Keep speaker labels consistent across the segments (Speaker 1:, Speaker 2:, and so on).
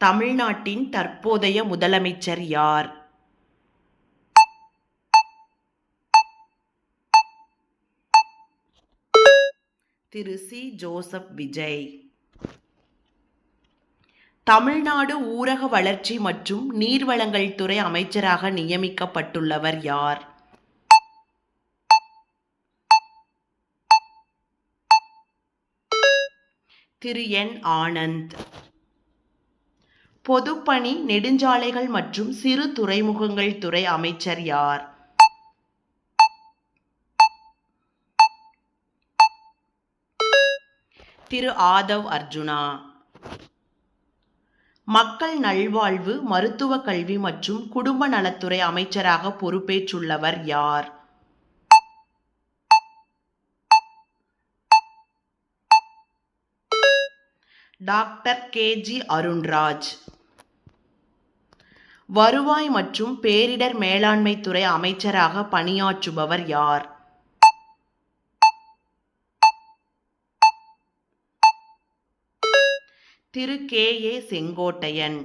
Speaker 1: தமிழ்நாட்டின் தற்போதைய முதலமைச்சர் யார்? திரு சி. ஜோசப் விஜய். தமிழ்நாடு ஊரக வளர்ச்சி மற்றும் நீர்வளங்கள் துறை அமைச்சராக நியமிக்கப்பட்டுள்ளவர் யார்? திரு என். ஆனந்த். பொதுப்பணி, நெடுஞ்சாலைகள் மற்றும் சிறு துறைமுகங்கள் துறை அமைச்சர் யார்? திரு ஆதவ் அர்ஜுனா. மக்கள் நல்வாழ்வு, மருத்துவ கல்வி மற்றும் குடும்ப நலத்துறை அமைச்சராக பொறுப்பேற்றுள்ளவர் யார்? டாக்டர் கே.ஜி. அருண்ராஜ். வருவாய் மற்றும் பேரிடர் மேலாண்மை துறை அமைச்சராக பணியாற்றுபவர் யார்? திரு கே.ஏ. செங்கோட்டையன்.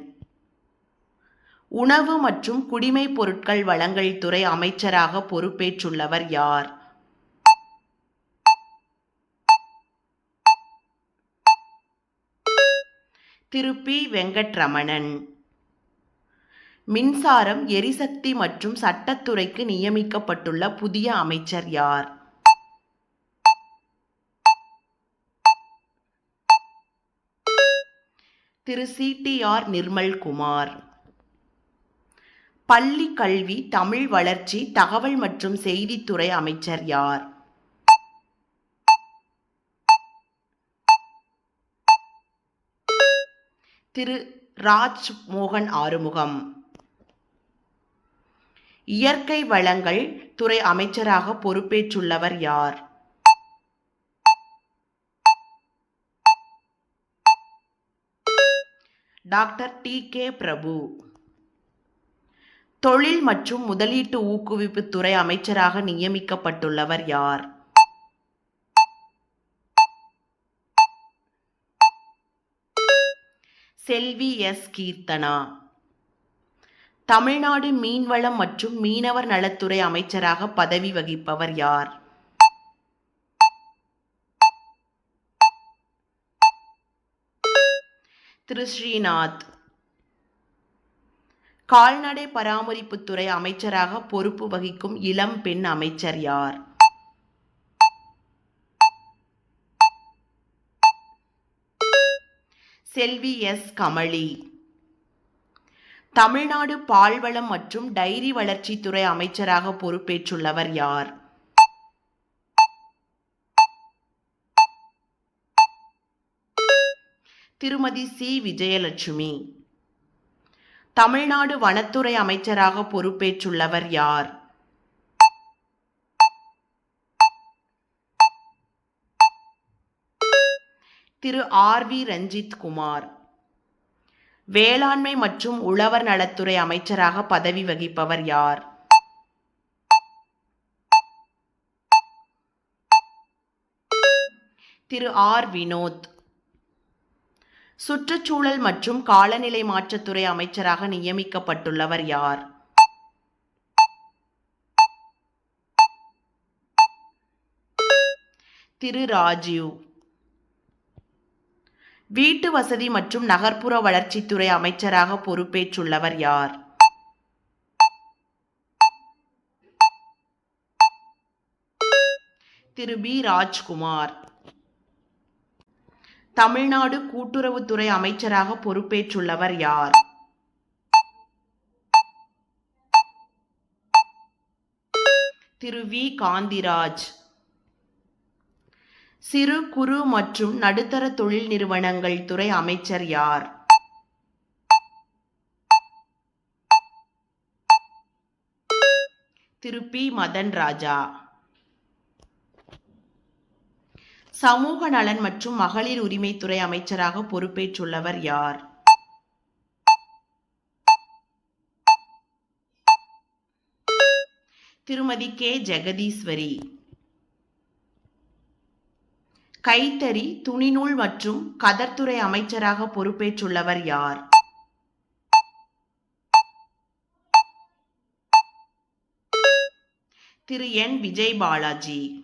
Speaker 1: உணவு மற்றும் குடிமைப் பொருட்கள் வழங்கல் துறை அமைச்சராக பொறுப்பேற்றுள்ளவர் யார்? திரு பி. வெங்கட்ரமணன். மின்சாரம், எரிசக்தி மற்றும் சட்டத்துறைக்கு நியமிக்கப்பட்டுள்ள புதிய அமைச்சர் யார்? திரு சி.டி.ஆர். நிர்மல்குமார். பள்ளி கல்வி, தமிழ் வளர்ச்சி, தகவல் மற்றும் செய்தித்துறை அமைச்சர் யார்? திரு ராஜ் மோகன் ஆறுமுகம். இயற்கை வளங்கள் துறை அமைச்சராக பொறுப்பேற்றுள்ளவர் யார்? Doctor D. கே. பிரபு. தொழில் மற்றும் முதலீட்டு ஊக்குவிப்பு துறை அமைச்சராக நியமிக்கப்பட்டுள்ளவர் யார்? செல்வி எஸ். கீர்த்தனா. தமிழ்நாடு மீன்வளம் மற்றும் மீனவர் நலத்துறை அமைச்சராக பதவி வகிப்பவர் யார்? திரு ஸ்ரீநாத். கால்நடை பராமரிப்புத்துறை அமைச்சராக பொறுப்பு வகிக்கும் இளம் பெண் அமைச்சர் யார்? செல்வி எஸ். கமலி. தமிழ்நாடு பால்வளம் மற்றும் டைரி வளர்ச்சித்துறை அமைச்சராக பொறுப்பேற்றுள்ளவர் யார்? திருமதி சி. விஜயலட்சுமி. தமிழ்நாடு வனத்துறை அமைச்சராக பொறுப்பேற்றுள்ளவர் யார்? திரு ஆர். வி. ரஞ்சித் குமார். வேளாண்மை மற்றும் உழவர் நலத்துறை அமைச்சராக பதவி வகிப்பவர் யார்? திரு ஆர். வினோத். சுற்றுச்சூழல் மற்றும் காலநிலை மாற்றத்துறை அமைச்சராக நியமிக்கப்பட்டுள்ளவர் யார்? திரு ராஜீவ். வீட்டு வசதி மற்றும் நகர்ப்புற வளர்ச்சித்துறை அமைச்சராக பொறுப்பேற்றுள்ளவர் யார்? திரு பி. ராஜ்குமார். தமிழ்நாடு கூட்டுறவுத்துறை அமைச்சராக பொறுப்பேற்றுள்ளவர் யார்? திரு வி. காந்திராஜ். சிறு குறு மற்றும் நடுத்தர தொழில் நிறுவனங்கள் துறை அமைச்சர் யார்? திரு பி. மதன் ராஜா. சமூக நலன் மற்றும் மகளிர் உரிமைத்துறை அமைச்சராக பொறுப்பேற்றுள்ளவர் யார்? திருமதி கே. ஜெகதீஸ்வரி. கைத்தறி, துணிநூல் மற்றும் கதர்துறை அமைச்சராக பொறுப்பேற்றுள்ளவர் யார்? திரு என் விஜய் பாலாஜி.